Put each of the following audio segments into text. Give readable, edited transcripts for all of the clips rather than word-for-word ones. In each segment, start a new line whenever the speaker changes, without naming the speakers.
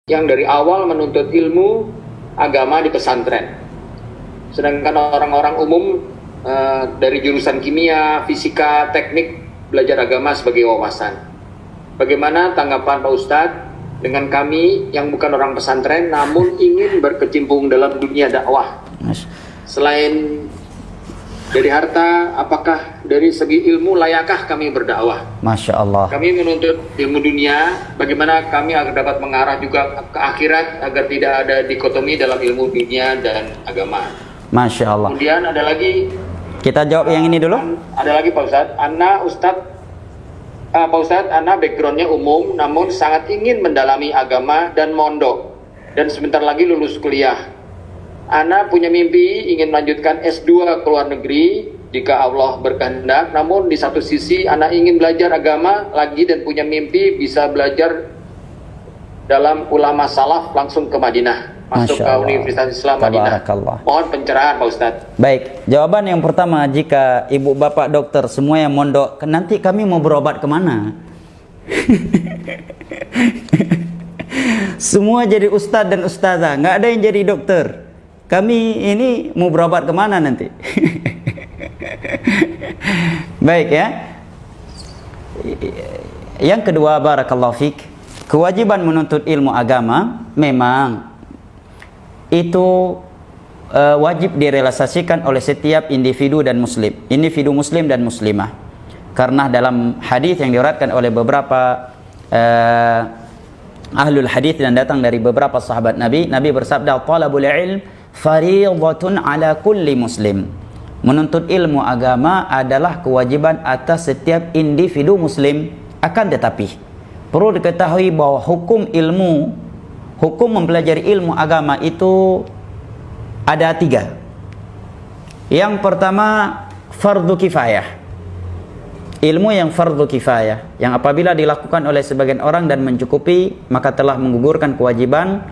yang dari awal menuntut ilmu agama di pesantren. Sedangkan orang-orang umum dari jurusan kimia, fisika, teknik belajar agama sebagai wawasan. Bagaimana tanggapan Pak Ustadz dengan kami yang bukan orang pesantren namun ingin berkecimpung dalam dunia dakwah? Selain dari harta, apakah dari segi ilmu layakkah kami berdakwah?
Masya Allah.
Kami menuntut ilmu dunia, bagaimana kami agar dapat mengarah juga ke akhirat agar tidak ada dikotomi dalam ilmu dunia dan agama.
Masya Allah.
Kemudian ada lagi,
kita jawab yang ini dulu.
ada lagi Pak Ustadz, Pak Ustadz, Ana backgroundnya umum namun sangat ingin mendalami agama dan mondok dan sebentar lagi lulus kuliah. Ana punya mimpi ingin melanjutkan S2 ke luar negeri jika Allah berkehendak, namun di satu sisi Ana ingin belajar agama lagi dan punya mimpi bisa belajar dalam ulama salaf langsung ke Madinah, masuk ke Universitas Islam Madinah. Mohon pencerahan Pak Ustadz.
Baik, jawaban yang pertama, jika ibu bapak dokter semua yang mondok, nanti kami mau berobat kemana? Semua jadi ustadz dan ustazah, nggak ada yang jadi dokter. Kami ini mau berobat kemana nanti? Baik ya. Yang kedua, barakallahu fik, kewajiban menuntut ilmu agama memang itu wajib direalisasikan oleh setiap individu dan muslim, individu muslim dan muslimah. Karena dalam hadis yang diriwayatkan oleh beberapa ahlul hadis dan datang dari beberapa sahabat Nabi, Nabi bersabda, "Talabul ilm fariidhatun ala kulli muslim." Menuntut ilmu agama adalah kewajiban atas setiap individu muslim. Akan tetapi perlu diketahui bahwa hukum mempelajari ilmu agama itu ada 3. Yang pertama, fardu kifayah. Ilmu yang fardu kifayah, yang apabila dilakukan oleh sebagian orang dan mencukupi, maka telah menggugurkan kewajiban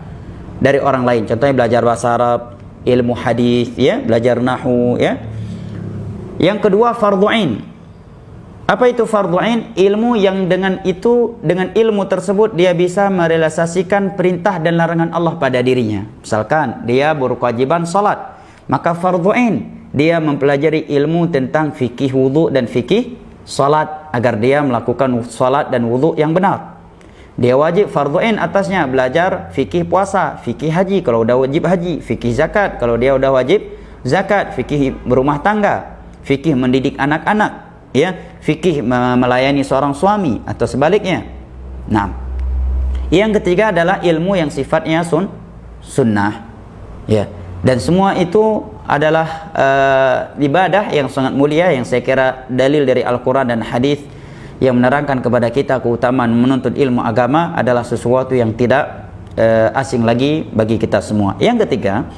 dari orang lain. Contohnya belajar bahasa Arab, ilmu hadis, ya, belajar nahwu, ya. Yang kedua, fardhu ain. Apa itu fardhu ain? Ilmu yang dengan ilmu tersebut dia bisa merealisasikan perintah dan larangan Allah pada dirinya. Misalkan dia berkewajiban salat, maka fardhu ain dia mempelajari ilmu tentang fikih wudu dan fikih salat agar dia melakukan salat dan wudu yang benar. Dia wajib fardhu ain atasnya belajar fikih puasa, fikih haji kalau udah wajib haji, fikih zakat kalau dia udah wajib zakat, fikih berumah tangga, fikih mendidik anak-anak, ya, fikih melayani seorang suami atau sebaliknya. Nah, yang ketiga adalah ilmu yang sifatnya sunnah, ya, dan semua itu adalah ibadah yang sangat mulia yang saya kira dalil dari Al-Quran dan hadis yang menerangkan kepada kita keutamaan menuntut ilmu agama adalah sesuatu yang tidak asing lagi bagi kita semua. Yang ketiga,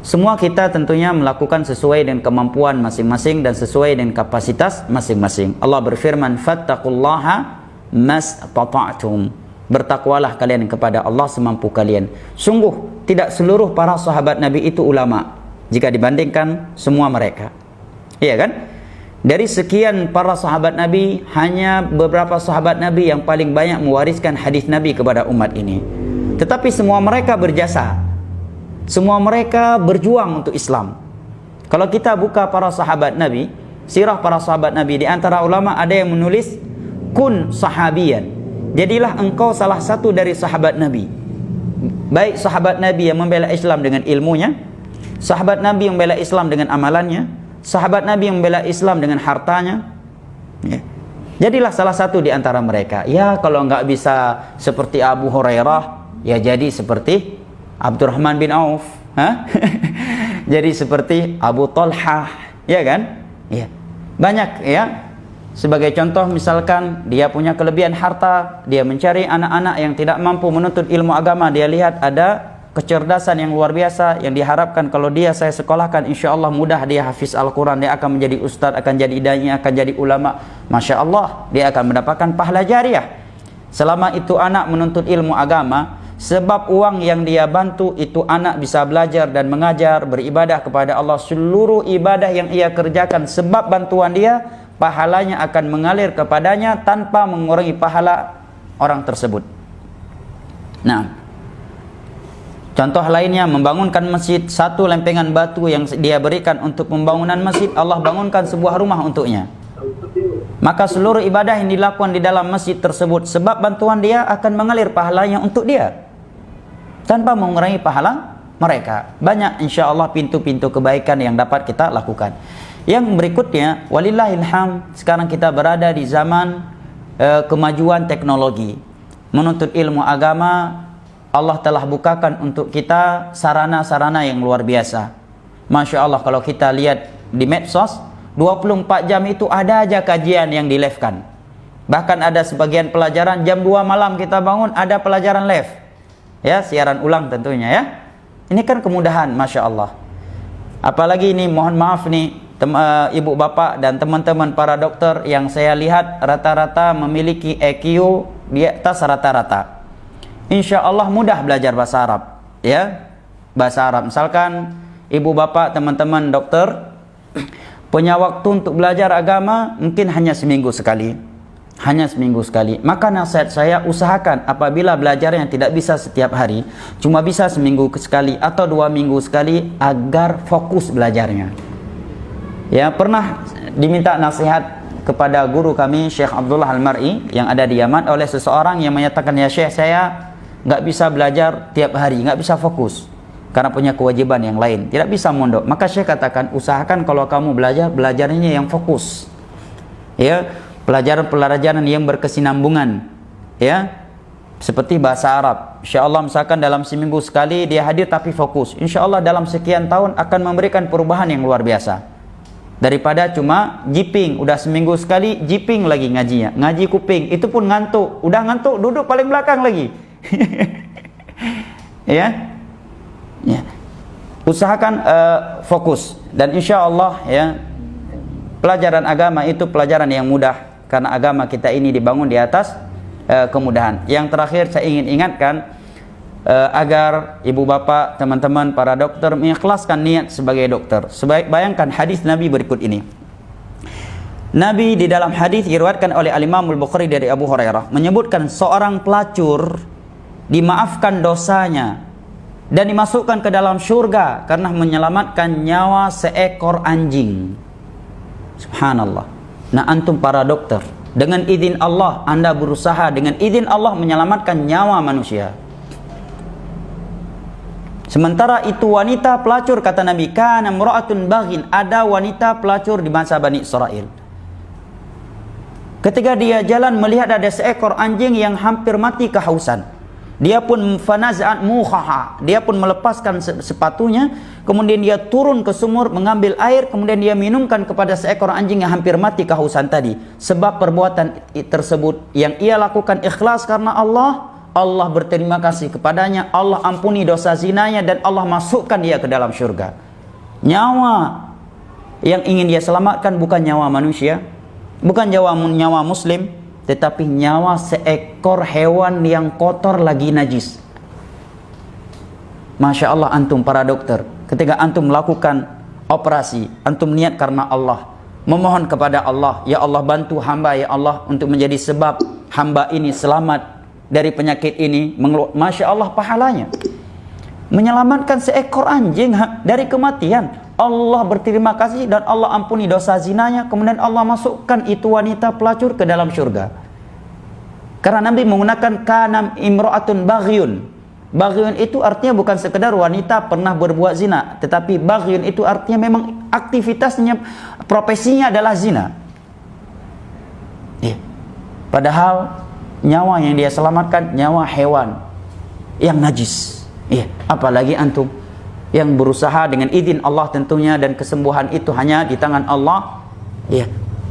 semua kita tentunya melakukan sesuai dengan kemampuan masing-masing dan sesuai dengan kapasitas masing-masing. Allah berfirman, "Fattaqullaha mastata'tum." Bertakwalah kalian kepada Allah semampu kalian. Sungguh tidak seluruh para sahabat Nabi itu ulama jika dibandingkan semua mereka. Iya kan? Dari sekian para sahabat Nabi, hanya beberapa sahabat Nabi yang paling banyak mewariskan hadis Nabi kepada umat ini. Tetapi semua mereka berjasa. Semua mereka berjuang untuk Islam. Kalau kita buka para sahabat Nabi, sirah para sahabat Nabi, di antara ulama ada yang menulis, "Kun sahabiyan." Jadilah engkau salah satu dari sahabat Nabi. Baik sahabat Nabi yang membela Islam dengan ilmunya, sahabat Nabi yang membela Islam dengan amalannya, sahabat Nabi yang membela Islam dengan hartanya, ya. Jadilah salah satu di antara mereka. Ya, kalau nggak bisa seperti Abu Hurairah, ya jadi seperti Abdurrahman bin Auf, jadi seperti Abu Talhah, ya kan? Ya. Banyak, ya. Sebagai contoh, misalkan dia punya kelebihan harta, dia mencari anak-anak yang tidak mampu menuntut ilmu agama, dia lihat ada kecerdasan yang luar biasa yang diharapkan kalau saya sekolahkan, insya Allah mudah dia hafiz Al-Quran, dia akan menjadi ustadz, akan jadi dai, akan jadi ulama. Masya Allah, dia akan mendapatkan pahala jariah. Selama itu anak menuntut ilmu agama, sebab uang yang dia bantu itu anak bisa belajar dan mengajar, beribadah kepada Allah. Seluruh ibadah yang ia kerjakan sebab bantuan dia, pahalanya akan mengalir kepadanya tanpa mengurangi pahala orang tersebut. Nah, Contoh lainnya, membangunkan masjid, satu lempengan batu yang dia berikan untuk pembangunan masjid, Allah bangunkan sebuah rumah untuknya. Maka seluruh ibadah yang dilakukan di dalam masjid tersebut, sebab bantuan dia akan mengalir pahalanya untuk dia, tanpa mengurangi pahala mereka. Banyak insya Allah pintu-pintu kebaikan yang dapat kita lakukan. Yang berikutnya, walillahilham, sekarang kita berada di zaman kemajuan teknologi. Menuntut ilmu agama, Allah telah bukakan untuk kita sarana-sarana yang luar biasa. Masya Allah, kalau kita lihat di medsos, 24 jam itu ada aja kajian yang di-live-kan. Bahkan ada sebagian pelajaran jam 2 malam kita bangun, ada pelajaran live. Ya, siaran ulang tentunya ya. Ini kan kemudahan, Masya Allah. Apalagi ini, mohon maaf nih, ibu bapak dan teman-teman para dokter yang saya lihat rata-rata memiliki EQ di atas rata-rata. Insya Allah mudah belajar bahasa Arab. Ya, bahasa Arab. Misalkan ibu bapak, teman-teman dokter punya waktu untuk belajar agama mungkin hanya seminggu sekali. Hanya seminggu sekali. Maka nasihat saya, usahakan apabila belajarnya tidak bisa setiap hari, cuma bisa seminggu sekali atau 2 minggu sekali, agar fokus belajarnya. Ya, pernah diminta nasihat kepada guru kami Syekh Abdullah Al-Mar'i yang ada di Yaman oleh seseorang yang menyatakan, ya Syekh, saya nggak bisa belajar tiap hari, nggak bisa fokus karena punya kewajiban yang lain, tidak bisa mondok. Maka saya katakan, usahakan kalau kamu belajar, belajarnya yang fokus. Ya, pelajaran-pelajaran yang berkesinambungan. Ya, seperti bahasa Arab. Insya Allah misalkan dalam seminggu sekali dia hadir tapi fokus. Insya Allah dalam sekian tahun akan memberikan perubahan yang luar biasa. Daripada cuma jiping, udah seminggu sekali jiping lagi ngajinya, ngaji kuping, itu pun ngantuk, udah ngantuk duduk paling belakang lagi. Ya. Ya, usahakan fokus, dan insya Allah ya, pelajaran agama itu pelajaran yang mudah karena agama kita ini dibangun di atas kemudahan. Yang terakhir saya ingin ingatkan agar ibu bapak, teman-teman para dokter mengikhlaskan niat sebagai dokter. Bayangkan hadis Nabi berikut ini. Nabi di dalam hadis diriwayatkan oleh Al-Imam Al-Bukhari dari Abu Hurairah menyebutkan seorang pelacur dimaafkan dosanya dan dimasukkan ke dalam surga karena menyelamatkan nyawa seekor anjing. Subhanallah. Nah, antum para dokter, dengan izin Allah Anda berusaha dengan izin Allah menyelamatkan nyawa manusia. Sementara itu wanita pelacur, kata Nabi, kana imra'atun baghin, ada wanita pelacur di masa Bani Israel. Ketika dia jalan melihat ada seekor anjing yang hampir mati kehausan. Dia pun fanaza'at mukhaha, dia pun melepaskan sepatunya, kemudian dia turun ke sumur mengambil air, kemudian dia minumkan kepada seekor anjing yang hampir mati kehausan tadi. Sebab perbuatan tersebut yang ia lakukan ikhlas karena Allah, Allah berterima kasih kepadanya, Allah ampuni dosa zinanya, dan Allah masukkan dia ke dalam surga. Nyawa yang ingin dia selamatkan bukan nyawa manusia, bukan nyawa muslim, tetapi nyawa seekor hewan yang kotor lagi najis. Masya Allah, antum para dokter, ketika antum melakukan operasi, antum niat karena Allah, memohon kepada Allah, ya Allah bantu hamba ya Allah untuk menjadi sebab hamba ini selamat dari penyakit ini. Masya Allah pahalanya. Menyelamatkan seekor anjing dari kematian, Allah berterima kasih dan Allah ampuni dosa zinanya, kemudian Allah masukkan itu wanita pelacur ke dalam surga. Karena Nabi menggunakan kana imra'atun baghyun. Baghyun itu artinya bukan sekedar wanita pernah berbuat zina, tetapi baghyun itu artinya memang aktivitasnya, profesinya adalah zina. Padahal nyawa yang dia selamatkan nyawa hewan yang najis. Apalagi antum yang berusaha dengan izin Allah tentunya, dan kesembuhan itu hanya di tangan Allah.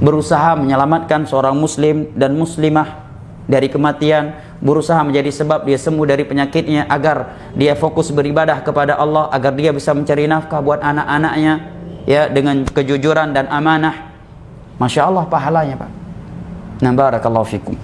Berusaha menyelamatkan seorang muslim dan muslimah dari kematian, berusaha menjadi sebab dia sembuh dari penyakitnya, agar dia fokus beribadah kepada Allah, agar dia bisa mencari nafkah buat anak-anaknya ya dengan kejujuran dan amanah. Masya Allah pahalanya, Pak. Nah, barakallahu fikum.